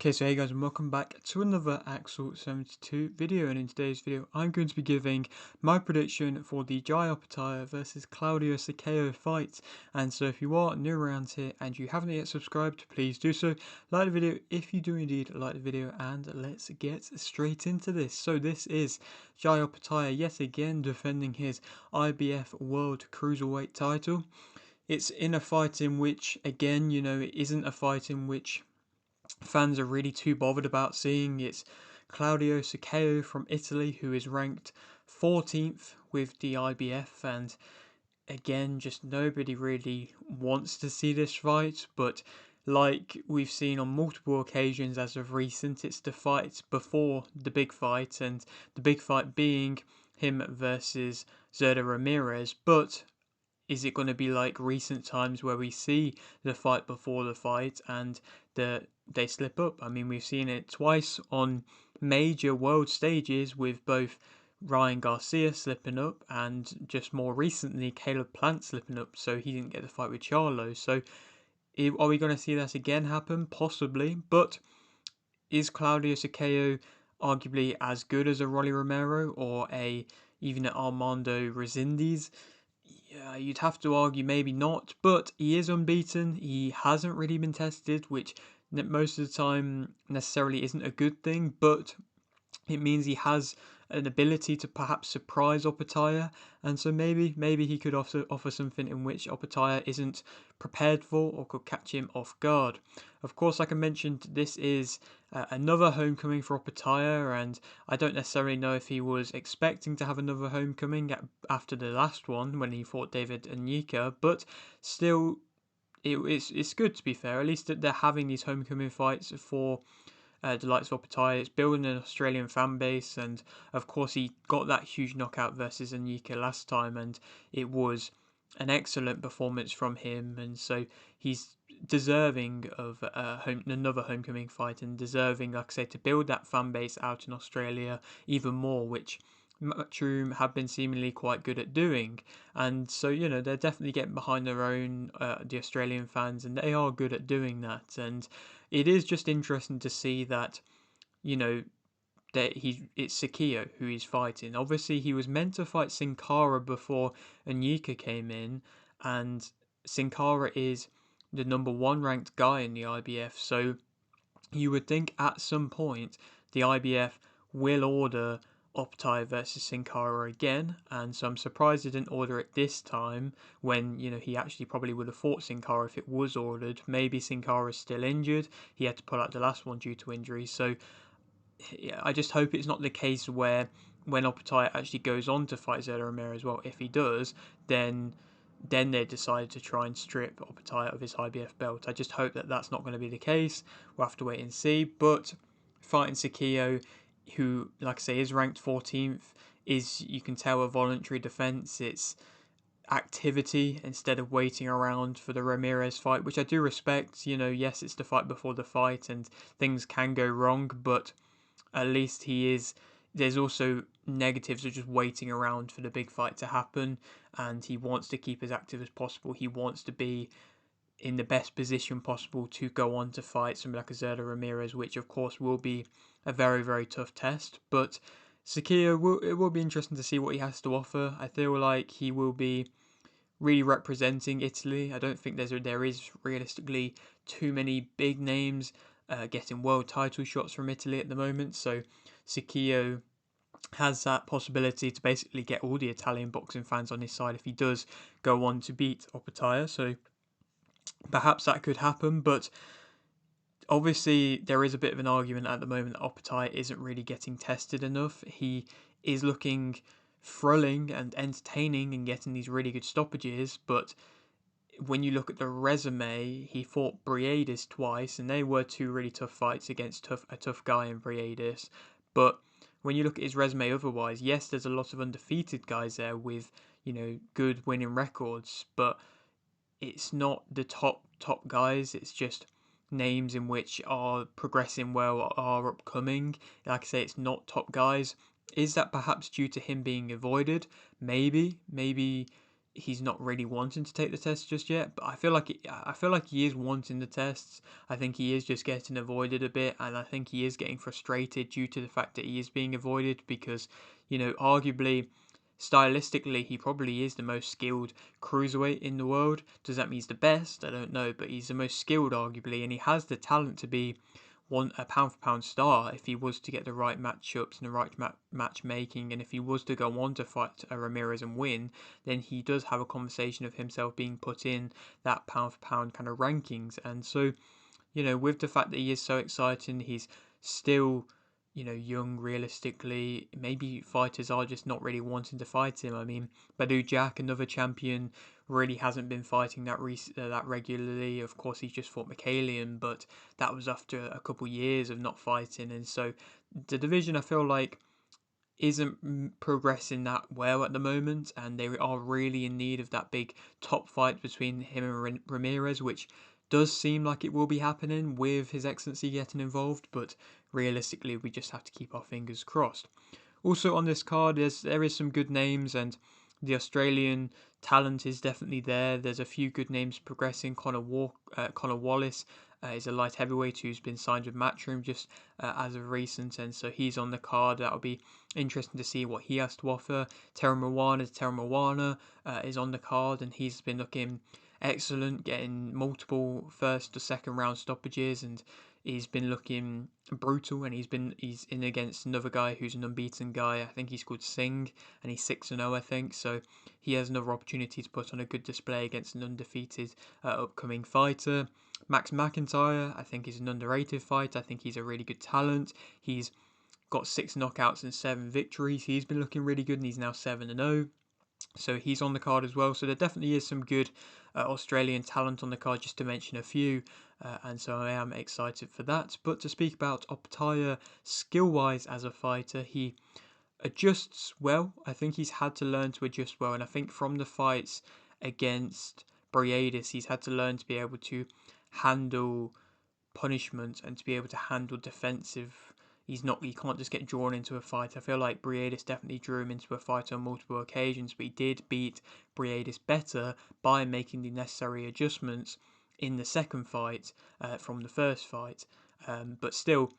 Okay, so hey guys, and welcome back to another Axel 72 video, and in today's video I'm going to be giving my prediction for the Jai Opetaia versus Claudio Squeo fight. And so if you are new around here and you haven't yet subscribed, please do so. Like the video if you do indeed like the video, and let's get straight into this. So this is Jai Opetaia yet again defending his IBF World Cruiserweight title. It's in a fight in which, again, it isn't a fight in which fans are really too bothered about seeing. It's Claudio Squeo from Italy, who is ranked 14th with the IBF, and again, just nobody really wants to see this fight, but like we've seen on multiple occasions as of recent, it's the fight before the big fight, and the big fight being him versus Ramirez. But is it going to be like recent times where we see the fight before the fight and they slip up? I mean, we've seen it twice on major world stages with both Ryan Garcia slipping up and just more recently Caleb Plant slipping up, so he didn't get the fight with Charlo. So are we going to see that again happen? Possibly, but is Claudio Squeo arguably as good as a Rolly Romero or even an Armando Resendiz? Yeah, you'd have to argue maybe not, but he is unbeaten. He hasn't really been tested, which most of the time necessarily isn't a good thing, but it means he has an ability to perhaps surprise Opetaia, and so maybe he could offer something in which Opetaia isn't prepared for or could catch him off guard. Of course, like I mentioned, this is another homecoming for Opetaia, and I don't necessarily know if he was expecting to have another homecoming after the last one when he fought David Anyika, but still, it's good, to be fair. At least that they're having these homecoming fights for the likes of Opetaia. It's building an Australian fan base, and of course he got that huge knockout versus Anyika last time, and it was an excellent performance from him, and so he's deserving of another homecoming fight, and deserving, like I say, to build that fan base out in Australia even more, which Matchroom have been seemingly quite good at doing. And so, they're definitely getting behind their own, the Australian fans, and they are good at doing that. And it is just interesting to see that, that it's Squeo who he's fighting. Obviously, he was meant to fight Cinkara before Anyika came in, and Cinkara is the number one ranked guy in the IBF. So you would think at some point the IBF will order Opetaia versus Cinkara again, and so I'm surprised they didn't order it this time when, he actually probably would have fought Cinkara if it was ordered. Maybe Cinkara is still injured. He had to pull out the last one due to injury, so yeah, I just hope it's not the case where when Opetaia actually goes on to fight Zeta Ramirez as well, if he does, then they decide to try and strip Opetaia of his IBF belt. I just hope that that's not going to be the case. We'll have to wait and see. But fighting Squeo, who, like I say, is ranked 14th, is, you can tell, a voluntary defense. It's activity instead of waiting around for the Ramirez fight, which I do respect. Yes, it's the fight before the fight and things can go wrong, but at least there's also negatives of just waiting around for the big fight to happen, and he wants to keep as active as possible. He wants to be in the best position possible to go on to fight somebody like Azerda Ramirez, which of course will be a very, very tough test. But Squeo, it will be interesting to see what he has to offer. I feel like he will be really representing Italy. I don't think there is realistically too many big names getting world title shots from Italy at the moment. So Squeo has that possibility to basically get all the Italian boxing fans on his side if he does go on to beat Opetaia. So perhaps that could happen, but obviously there is a bit of an argument at the moment that Opetaia isn't really getting tested enough. He is looking thrilling and entertaining and getting these really good stoppages, but when you look at the resume, he fought Briedis twice, and they were two really tough fights against a tough guy in Briedis. But when you look at his resume otherwise, yes, there's a lot of undefeated guys there with, good winning records, but it's not the top guys. It's just names in which are progressing well, are upcoming. Like I say, it's not top guys. Is that perhaps due to him being avoided? Maybe he's not really wanting to take the test just yet, but I feel like he is wanting the tests. I think he is just getting avoided a bit, and I think he is getting frustrated due to the fact that he is being avoided because, arguably, stylistically, he probably is the most skilled cruiserweight in the world. Does that mean he's the best? I don't know, but he's the most skilled, arguably, and he has the talent to be a pound for pound star if he was to get the right matchups and the right matchmaking, and if he was to go on to fight a Ramirez and win, then he does have a conversation of himself being put in that pound for pound kind of rankings. And so, with the fact that he is so exciting, he's still, young realistically. Maybe fighters are just not really wanting to fight him. I mean, Badu Jack, another champion, really hasn't been fighting that regularly. Of course, he's just fought Mikhalian, but that was after a couple years of not fighting. And so the division, I feel like, isn't progressing that well at the moment, and they are really in need of that big top fight between him and Ramirez, which does seem like it will be happening with His Excellency getting involved, but realistically, we just have to keep our fingers crossed. Also on this card, there is some good names, and the Australian talent is definitely there. There's a few good names progressing. Connor Wallace is a light heavyweight who's been signed with Matchroom just as of recent, and so he's on the card. That'll be interesting to see what he has to offer. Terra Moana is on the card, and he's been looking excellent, getting multiple first or second round stoppages, and he's been looking brutal. And he's in against another guy who's an unbeaten guy. I think he's called Singh, and he's 6-0, I think. So he has another opportunity to put on a good display against an undefeated upcoming fighter. Max McIntyre, I think, is an underrated fighter. I think he's a really good talent. He's got 6 knockouts and 7 victories. He's been looking really good, and he's now 7-0. So he's on the card as well. So there definitely is some good Australian talent on the card, just to mention a few. And so I am excited for that. But to speak about Opetaia skill-wise as a fighter, he adjusts well. I think he's had to learn to adjust well. And I think from the fights against Briadis, he's had to learn to be able to handle punishment and to be able to handle defensive. He can't just get drawn into a fight. I feel like Briadis definitely drew him into a fight on multiple occasions, but he did beat Briadis better by making the necessary adjustments in the second fight from the first fight. But still,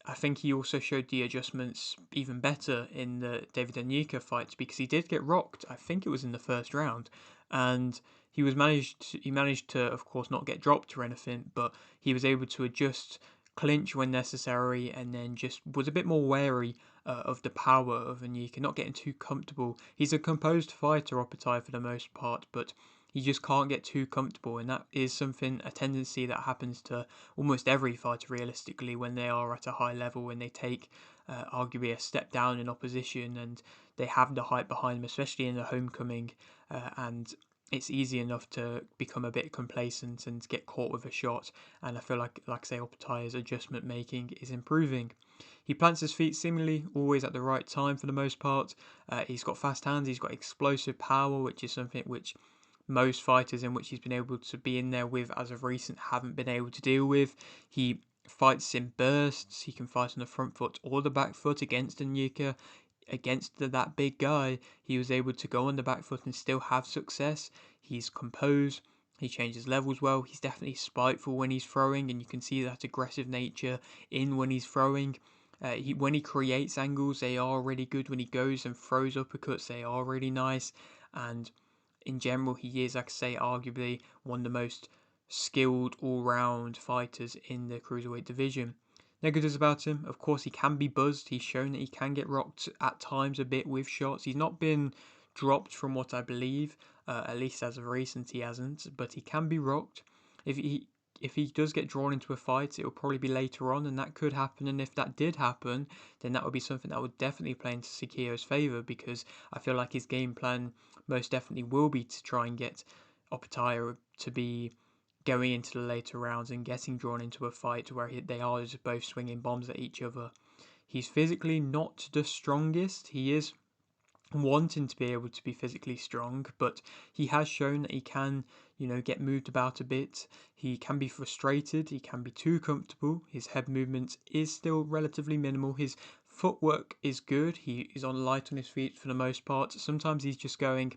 I think he also showed the adjustments even better in the David Onyeka fights, because he did get rocked. I think it was in the first round, and he managed to, of course, not get dropped or anything, but he was able to adjust, clinch when necessary, and then just was a bit more wary of the power of Onyeka, not getting too comfortable. He's a composed fighter, Opetaia, for the most part, but he just can't get too comfortable, and that is a tendency that happens to almost every fighter realistically when they are at a high level, when they take arguably a step down in opposition and they have the hype behind them, especially in the homecoming, and it's easy enough to become a bit complacent and get caught with a shot. And I feel like I say, Opetaia's adjustment making is improving. He plants his feet seemingly always at the right time for the most part. He's got fast hands, he's got explosive power, which is something which most fighters in which he's been able to be in there with as of recent haven't been able to deal with. He fights in bursts. He can fight on the front foot or the back foot against Onyeka. Against that big guy, he was able to go on the back foot and still have success. He's composed. He changes levels well. He's definitely spiteful when he's throwing, and you can see that aggressive nature in when he's throwing. When he creates angles, they are really good. When he goes and throws uppercuts, they are really nice. And in general, he is, like I say, arguably one of the most skilled all-round fighters in the cruiserweight division. Negatives about him, of course, he can be buzzed. He's shown that he can get rocked at times a bit with shots. He's not been dropped from what I believe, at least as of recent he hasn't, but he can be rocked. If he does get drawn into a fight, it will probably be later on, and that could happen. And if that did happen, then that would be something that would definitely play into Squeo's favour, because I feel like his game plan most definitely will be to try and get Opetaia to be going into the later rounds and getting drawn into a fight where they are just both swinging bombs at each other. He's physically not the strongest. He is wanting to be able to be physically strong, but he has shown that he can, get moved about a bit. He can be frustrated, he can be too comfortable. His head movement is still relatively minimal. His footwork is good. He is light on his feet for the most part. Sometimes he's just going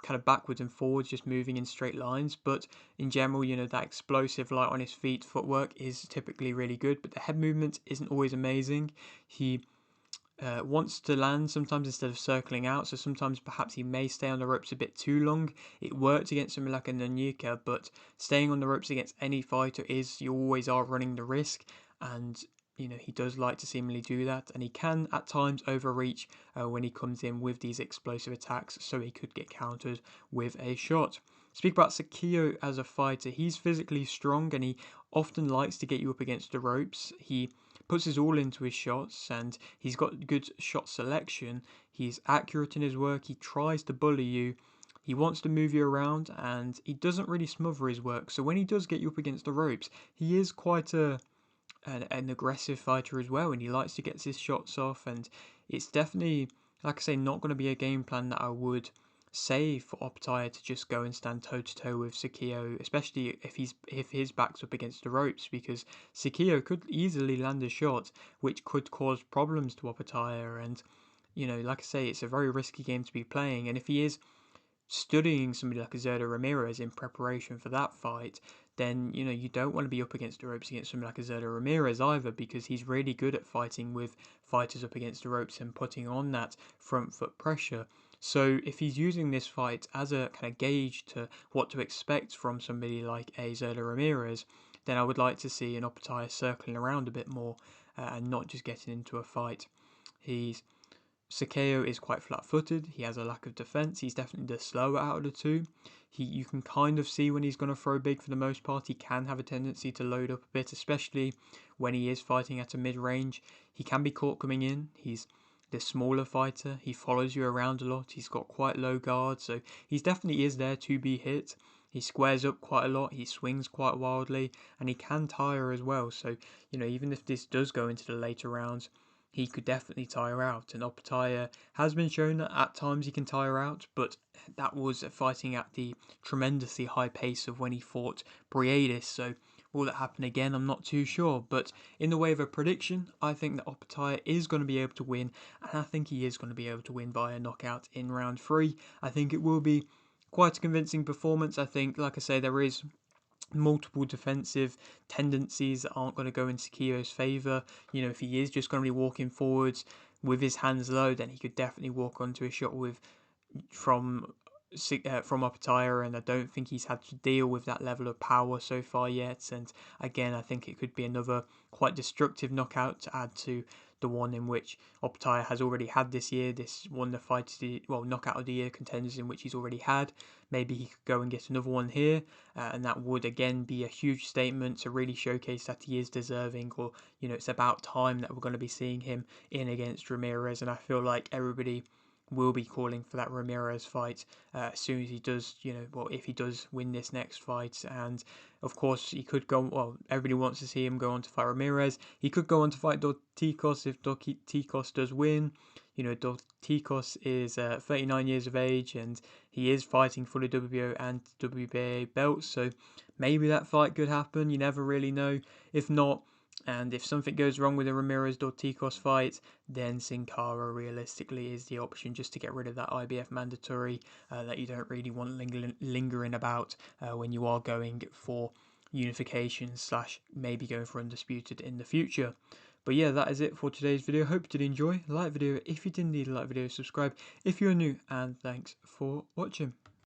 kind of backwards and forwards, just moving in straight lines. But in general, that explosive light on his feet, footwork is typically really good, but the head movement isn't always amazing. He wants to land sometimes instead of circling out, so sometimes perhaps he may stay on the ropes a bit too long. It worked against something like a Nanyuka, but staying on the ropes against any fighter you always are running the risk, and he does like to seemingly do that, and he can at times overreach when he comes in with these explosive attacks, so he could get countered with a shot. Speak about Squeo as a fighter. He's physically strong and he often likes to get you up against the ropes. He puts his all into his shots and he's got good shot selection. He's accurate in his work. He tries to bully you. He wants to move you around and he doesn't really smother his work. So when he does get you up against the ropes, he is quite an aggressive fighter as well, and he likes to get his shots off. And it's definitely, like I say, not going to be a game plan that I would say for Opetaia to just go and stand toe to toe with Squeo, especially if his back's up against the ropes, because Squeo could easily land a shot which could cause problems to Opetaia. And like I say, it's a very risky game to be playing, and if he is studying somebody like a Zerda Ramirez in preparation for that fight, then you don't want to be up against the ropes against somebody like a Zerda Ramirez either, because he's really good at fighting with fighters up against the ropes and putting on that front foot pressure. So if he's using this fight as a kind of gauge to what to expect from somebody like a Zerda Ramirez, then I would like to see an Opetaia circling around a bit more and not just getting into a fight. Squeo is quite flat-footed. He has a lack of defense. He's definitely the slower out of the two. You can kind of see when he's going to throw big for the most part. He can have a tendency to load up a bit, especially when he is fighting at a mid-range. He can be caught coming in. He's the smaller fighter. He follows you around a lot. He's got quite low guard, so he definitely is there to be hit. He squares up quite a lot. He swings quite wildly, and he can tire as well. So even if this does go into the later rounds, he could definitely tire out, and Opetaia has been shown that at times he can tire out, but that was fighting at the tremendously high pace of when he fought Briadis, so will that happen again? I'm not too sure, but in the way of a prediction, I think that Opetaia is going to be able to win, and I think he is going to be able to win by a knockout in round 3. I think it will be quite a convincing performance. I think, like I say, there is multiple defensive tendencies that aren't going to go in Squeo's favour. If he is just going to be walking forwards with his hands low, then he could definitely walk onto a shot from Opetaia, and I don't think he's had to deal with that level of power so far yet. And again, I think it could be another quite destructive knockout to add to the one in which Opetaia has already had this year. This one, the knockout of the year contenders in which he's already had. Maybe he could go and get another one here, and that would again be a huge statement to really showcase that he is deserving, or it's about time that we're going to be seeing him in against Ramirez. And I feel like everybody will be calling for that Ramirez fight as soon as he does, if he does win this next fight. And of course, he could go, everybody wants to see him go on to fight Ramirez. He could go on to fight Dorticos if Dorticos does win. Dorticos is 39 years of age and he is fighting for the WBO and WBA belts, so maybe that fight could happen. You never really know. If not, and if something goes wrong with the Ramirez-Dorticos fight, then Cinkara realistically is the option, just to get rid of that IBF mandatory that you don't really want lingering about when you are going for unification / maybe going for undisputed in the future. But yeah, that is it for today's video. Hope you did enjoy. Like the video if you did indeed like the video, subscribe if you're new, and thanks for watching.